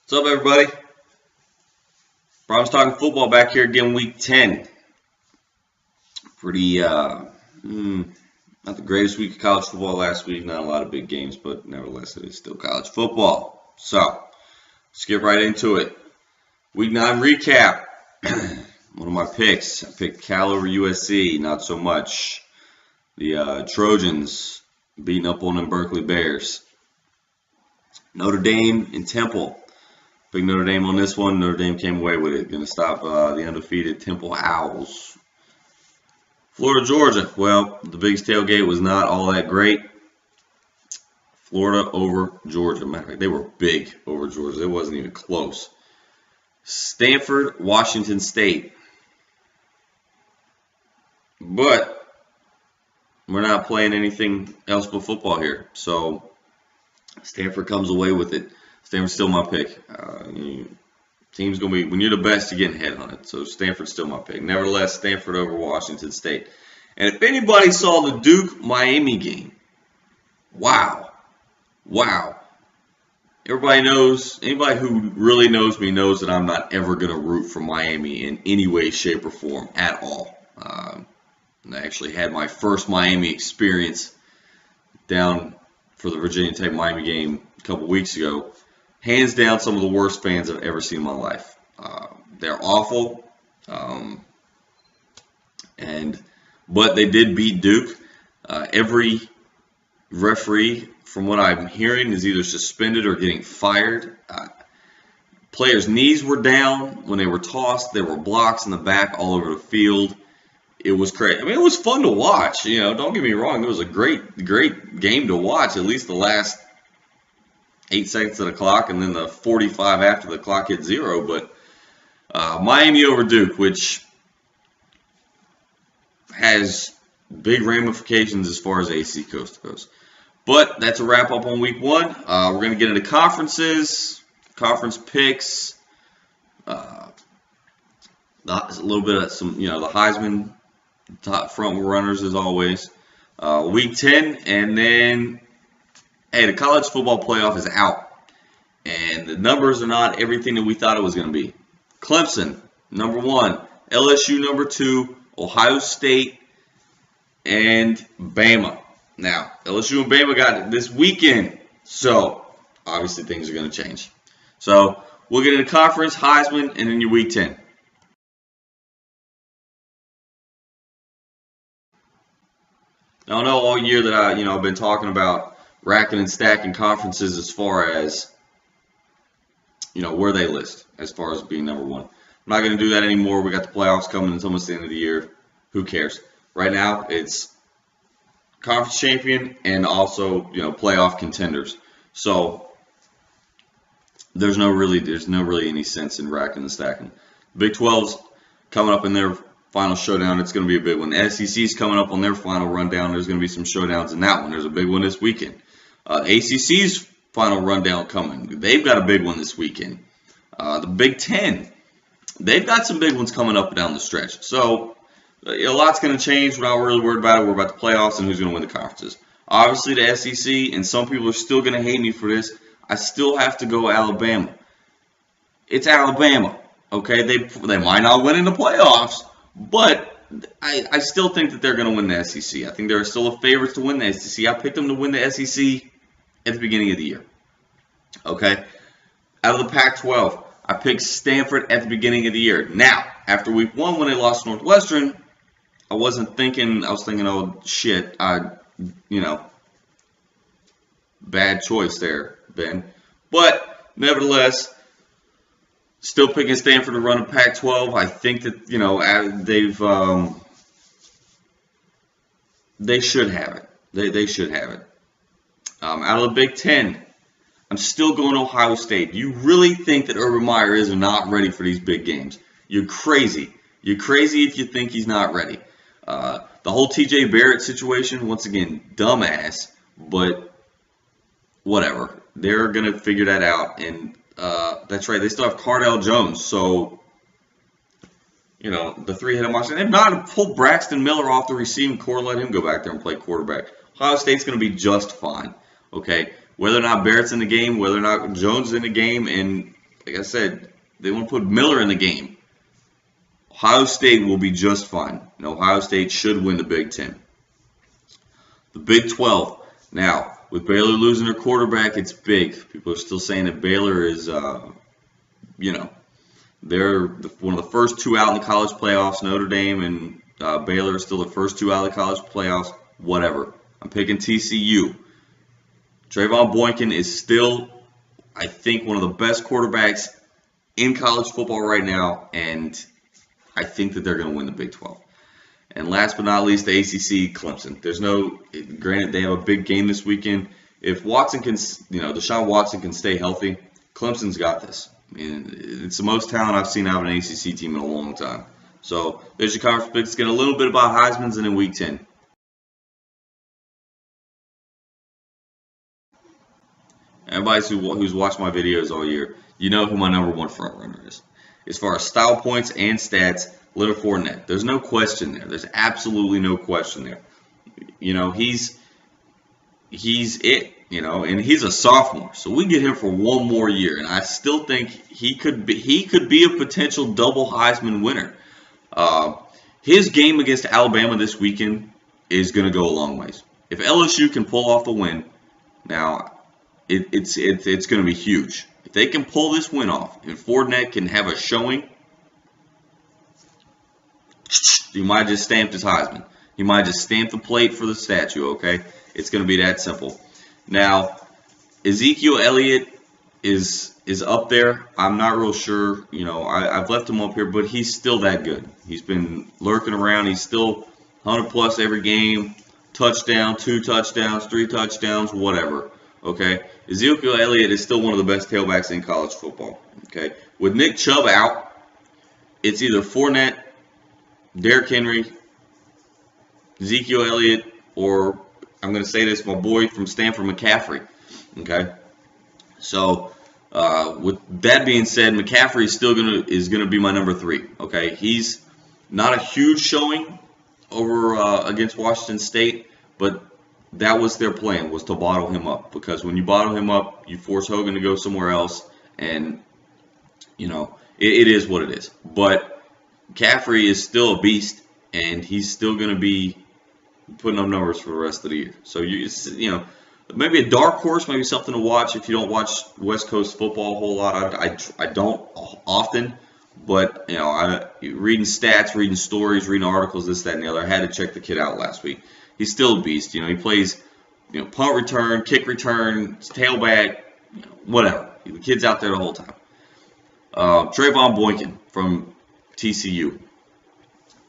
What's up, everybody? Browns talking football back here again, week 10. Pretty, not the greatest week of college football last week. Not a lot of big games, but nevertheless, it is still college football. So, let's get right into it. Week 9 recap. One of my picks. I picked Cal over USC, not so much. The Trojans beating up on them Berkeley Bears. Notre Dame and Temple. Big Notre Dame on this one. Notre Dame came away with it. Going to stop the undefeated Temple Owls. Florida, Georgia. Well, the biggest tailgate was not all that great. Florida over Georgia. Matter of fact, they were big over Georgia. It wasn't even close. Stanford, Washington State. But we're not playing anything else but football here. So Stanford comes away with it. Stanford's still my pick. Team's going to be, when you're the best, you're getting headhunted. So Stanford's still my pick. Nevertheless, Stanford over Washington State. And if anybody saw the Duke-Miami game, wow. Everybody knows, anybody who really knows me knows that I'm not ever going to root for Miami in any way, shape, or form at all. I actually had my first Miami experience down for the Virginia Tech Miami game a couple weeks ago. Hands down, some of the worst fans I've ever seen in my life. They're awful, but they did beat Duke. Every referee, from what I'm hearing, is either suspended or getting fired. Players' knees were down when they were tossed. There were blocks in the back all over the field. It was crazy. I mean, it was fun to watch. Don't get me wrong. It was a great game to watch. At least the last 8 seconds of the clock, and then the 45 after the clock hit zero. But Miami over Duke, which has big ramifications as far as AC Coast goes. But that's a wrap up on week 1. We're going to get into conferences, conference picks, a little bit of some, the Heisman top front runners as always. Week 10, and then, hey, the college football playoff is out. And the numbers are not everything that we thought it was going to be. Clemson, number 1. LSU, number 2. Ohio State, and Bama. Now, LSU and Bama got it this weekend. So, obviously, things are going to change. So, we'll get into conference, Heisman, and then your week 10. Now, I know all year that I've been talking about racking and stacking conferences as far as, where they list as far as being number 1. I'm not going to do that anymore. We got the playoffs coming. It's almost the end of the year. Who cares? Right now, it's conference champion and also, playoff contenders. So there's no really any sense in racking and stacking. Big 12's coming up in their final showdown. It's going to be a big one. SEC's coming up on their final rundown. There's going to be some showdowns in that one. There's a big one this weekend. ACC's final rundown coming. They've got a big one this weekend. The Big 10, they've got some big ones coming up down the stretch. So a lot's going to change. We're not really worried about it. We're about the playoffs and who's going to win the conferences. Obviously, the SEC, and some people are still going to hate me for this, I still have to go Alabama. It's Alabama, okay? They might not win in the playoffs, but I still think that they're going to win the SEC. I think they're still a favorite to win the SEC. I picked them to win the SEC at the beginning of the year, okay? Out of the Pac-12, I picked Stanford at the beginning of the year. Now, after week 1 when they lost Northwestern, I was thinking, oh, shit, bad choice there, Ben. But, nevertheless, still picking Stanford to run a Pac-12. I think that, they should have it. They should have it. Out of the Big 10, I'm still going Ohio State. You really think that Urban Meyer is not ready for these big games? You're crazy. You're crazy if you think he's not ready. The whole TJ Barrett situation, once again, dumbass, but whatever. They're going to figure that out. And that's right, they still have Cardell Jones. So, the three-headed monster. If not, pull Braxton Miller off the receiving core, let him go back there and play quarterback. Ohio State's going to be just fine. Okay, whether or not Barrett's in the game, whether or not Jones is in the game, and like I said, they want to put Miller in the game. Ohio State will be just fine. And Ohio State should win the Big Ten. The Big 12. Now, with Baylor losing their quarterback, it's big. People are still saying that Baylor is, they're one of the first two out in the college playoffs. Notre Dame and Baylor are still the first two out of the college playoffs. Whatever. I'm picking TCU. Trayvon Boykin is still, I think, one of the best quarterbacks in college football right now, and I think that they're going to win the Big 12. And last but not least, the ACC, Clemson. Granted, they have a big game this weekend. If Watson can, Deshaun Watson can stay healthy, Clemson's got this. I mean, it's the most talent I've seen out of an ACC team in a long time. So there's your conference picks. Let's get a little bit about Heisman's and in Week 10. Everybody who's watched my videos all year, you know who my number one front runner is. As far as style points and stats, Leonard Fournette. There's no question there. There's absolutely no question there. He's it. And he's a sophomore, so we get him for one more year, and I still think he could be a potential double Heisman winner. His game against Alabama this weekend is going to go a long ways. If LSU can pull off the win, now it's going to be huge. If they can pull this win off, and Fournette can have a showing, you might just stamp his Heisman. You might just stamp the plate for the statue. Okay, it's going to be that simple. Now, Ezekiel Elliott is up there. I'm not real sure. I've left him up here, but he's still that good. He's been lurking around. He's still 100+ every game. Touchdown, 2 touchdowns, 3 touchdowns, whatever. Okay, Ezekiel Elliott is still one of the best tailbacks in college football. Okay, with Nick Chubb out, it's either Fournette, Derrick Henry, Ezekiel Elliott, or I'm going to say this, my boy from Stanford, McCaffrey. Okay, so with that being said, McCaffrey is going to be my number 3. Okay, he's not a huge showing over against Washington State, but that was their plan, was to bottle him up, because when you bottle him up, you force Hogan to go somewhere else, and it is what it is. But McCaffrey is still a beast, and he's still going to be putting up numbers for the rest of the year. So maybe a dark horse, maybe something to watch if you don't watch West Coast football a whole lot. I don't often, but reading stats, reading stories, reading articles, this, that, and the other. I had to check the kid out last week. He's still a beast. He plays punt return, kick return, tailback, whatever. The kid's out there the whole time. Trayvon Boykin from TCU.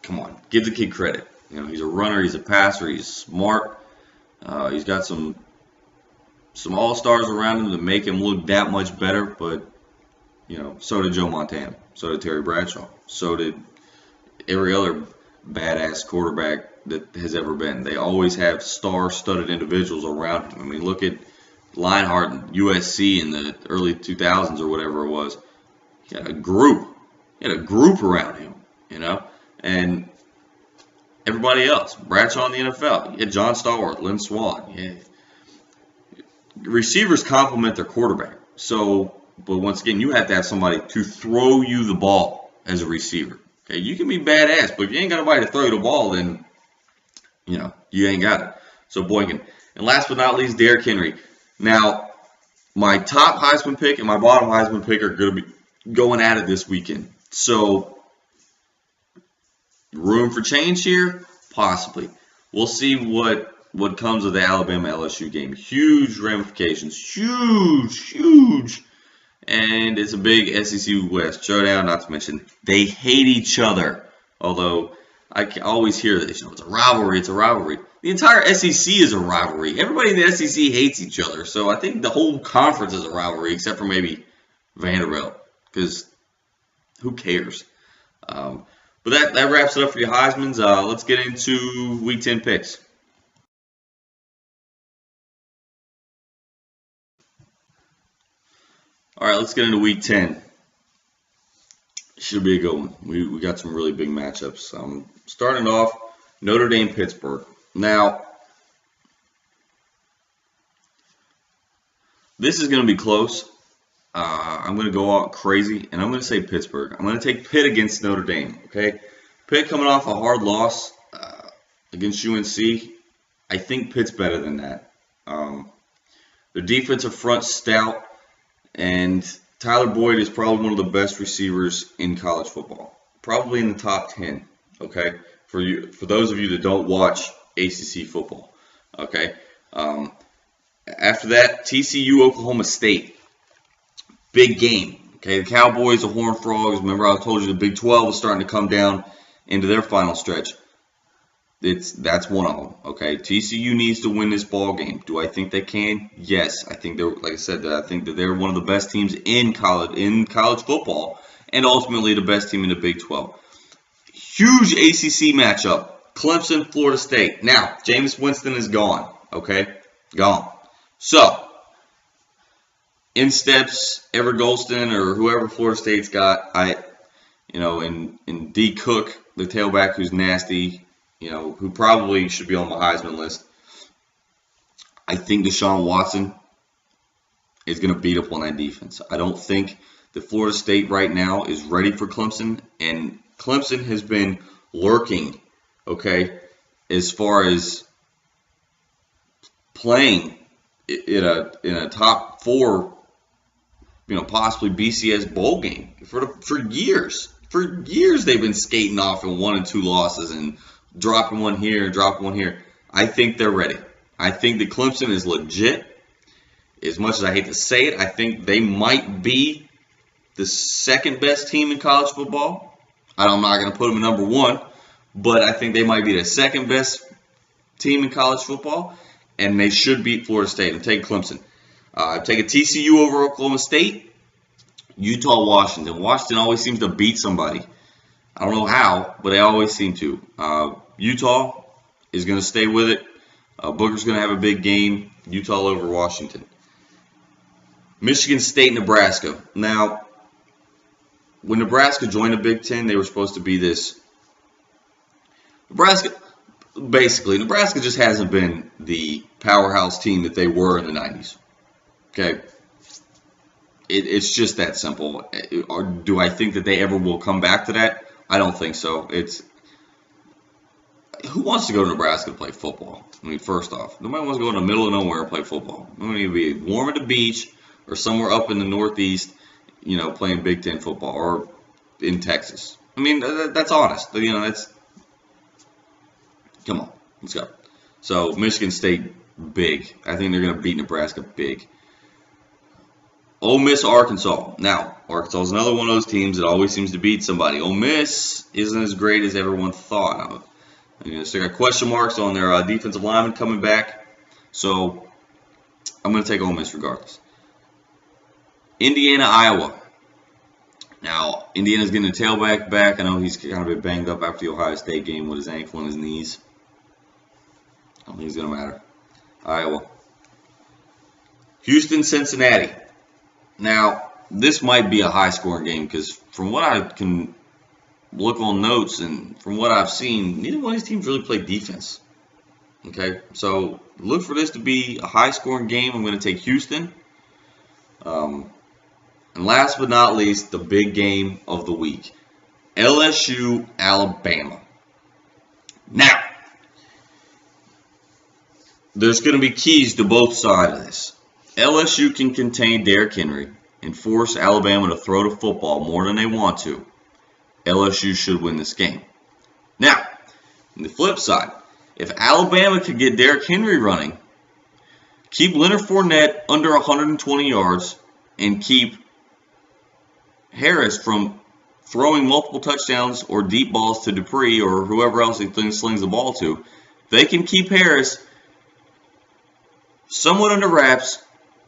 Come on, give the kid credit. He's a runner, he's a passer, he's smart. He's got some all-stars around him to make him look that much better, but so did Joe Montana, so did Terry Bradshaw, so did every other badass quarterback that has ever been. They always have star-studded individuals around him. I mean, look at Lionheart and USC in the early 2000s or whatever it was. He had a group. Around him, and everybody else. Bradshaw in the NFL. You had John Stallworth, Lynn Swann. Yeah. Receivers complement their quarterback. But once again, you have to have somebody to throw you the ball as a receiver. Okay, you can be badass, but if you ain't got nobody to throw you the ball, then you ain't got it. So Boykin. And last but not least, Derrick Henry. Now, my top Heisman pick and my bottom Heisman pick are going to be going at it this weekend. So, room for change here? Possibly. We'll see what comes of the Alabama-LSU game. Huge ramifications. Huge. And it's a big SEC West showdown, not to mention they hate each other. Although, I always hear this, it's a rivalry. The entire SEC is a rivalry. Everybody in the SEC hates each other. So I think the whole conference is a rivalry, except for maybe Vanderbilt, because who cares? But that wraps it up for your Heismans. Let's get into Week 10 picks. All right, let's get into Week 10. Should be a good one. We got some really big matchups. Starting off, Notre Dame, Pittsburgh. Now, this is going to be close. I'm going to go out crazy, and I'm going to say Pittsburgh. I'm going to take Pitt against Notre Dame, okay? Pitt coming off a hard loss against UNC. I think Pitt's better than that. Their defensive front stout, and Tyler Boyd is probably one of the best receivers in college football. Probably in the top 10, okay? For those of you that don't watch ACC football, okay? After that, TCU, Oklahoma State. Big game. Okay, the Cowboys, the Horned Frogs. Remember, I told you the Big 12 was starting to come down into their final stretch. That's one of them. Okay, TCU needs to win this ball game. Do I think they can? Yes, I think they're, like I said, I think that they're one of the best teams in college football, and ultimately the best team in the Big 12. Huge ACC matchup: Clemson, Florida State. Now, Jameis Winston is gone. Okay, gone. So, in steps Everett Golston or whoever Florida State's got. In D. Cook, the tailback who's nasty, who probably should be on the Heisman list. I think Deshaun Watson is going to beat up on that defense. I don't think that Florida State right now is ready for Clemson, and Clemson has been lurking, okay, as far as playing in a top 4, possibly BCS bowl game for years. For years they've been skating off in 1 and 2 losses and dropping one here and dropping one here. I think they're ready. I think that Clemson is legit. As much as I hate to say it, I think they might be the second best team in college football. I'm not going to put them at number 1, but I think they might be the second best team in college football, and they should beat Florida State. I'm taking Clemson. Take a TCU over Oklahoma State. Utah, Washington. Washington always seems to beat somebody. I don't know how, but they always seem to. Utah is going to stay with it. Booker's going to have a big game. Utah over Washington. Michigan State, Nebraska. Now, when Nebraska joined the Big Ten, they were supposed to be this. Nebraska just hasn't been the powerhouse team that they were in the 90s. Okay, it's just that simple. Or do I think that they ever will come back to that? I don't think so. Who wants to go to Nebraska to play football? I mean, first off, nobody wants to go in the middle of nowhere and play football. We need to be warm at the beach or somewhere up in the Northeast, playing Big Ten football, or in Texas. I mean, that's honest. That's. Come on, let's go. So Michigan State, big. I think they're going to beat Nebraska big. Ole Miss, Arkansas. Now, Arkansas is another one of those teams that always seems to beat somebody. Ole Miss isn't as great as everyone thought. They got question marks on their defensive lineman coming back. So, I'm going to take Ole Miss regardless. Indiana, Iowa. Now, Indiana's getting a tailback back. I know he's kind of been banged up after the Ohio State game with his ankle and his knees. I don't think it's going to matter. Iowa. Houston, Cincinnati. Now, this might be a high-scoring game because from what I can look on notes and from what I've seen, neither one of these teams really play defense. Okay, so look for this to be a high-scoring game. I'm going to take Houston. And last but not least, the big game of the week. LSU, Alabama. Now, there's going to be keys to both sides of this. LSU can contain Derrick Henry and force Alabama to throw the football more than they want to. LSU should win this game. Now, on the flip side, if Alabama could get Derrick Henry running, keep Leonard Fournette under 120 yards, and keep Harris from throwing multiple touchdowns or deep balls to Dupree or whoever else he slings the ball to, if they can keep Harris somewhat under wraps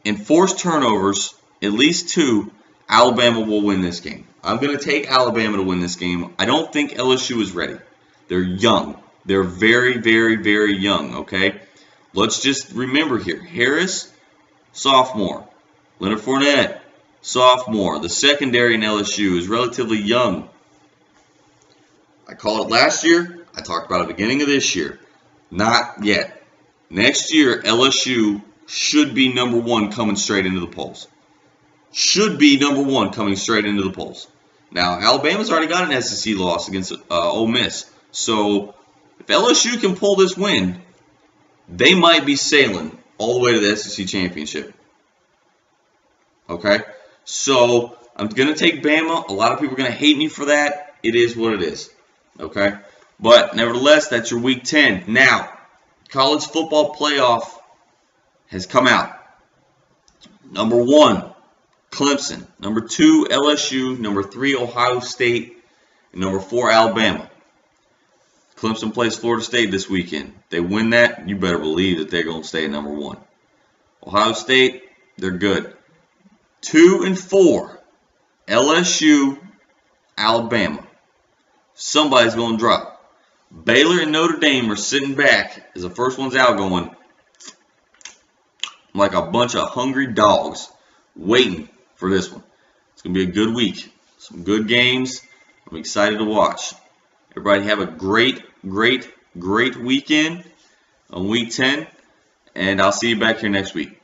and force turnovers, at least 2, Alabama will win this game. I'm going to take Alabama to win this game. I don't think LSU is ready. They're young. They're very, very, very young, okay? Let's just remember here. Harris, sophomore. Leonard Fournette, sophomore. The secondary in LSU is relatively young. I called it last year. I talked about it at the beginning of this year. Not yet. Next year, LSU should be number 1 coming straight into the polls. should be number 1 coming straight into the polls. Now, Alabama's already got an SEC loss against Ole Miss. So, if LSU can pull this win, they might be sailing all the way to the SEC championship. Okay? So, I'm going to take Bama. A lot of people are going to hate me for that. It is what it is. Okay? But, nevertheless, that's your Week 10. Now, college football playoff has come out. Number 1, Clemson. Number 2, LSU. Number 3, Ohio State. And number 4, Alabama. Clemson plays Florida State this weekend. They win that, you better believe that they're going to stay at number 1. Ohio State, they're good. 2 and 4, LSU, Alabama. Somebody's going to drop. Baylor and Notre Dame are sitting back as the first one's out going like a bunch of hungry dogs waiting for this one. It's going to be a good week. Some good games. I'm excited to watch. Everybody have a great weekend on Week 10. And I'll see you back here next week.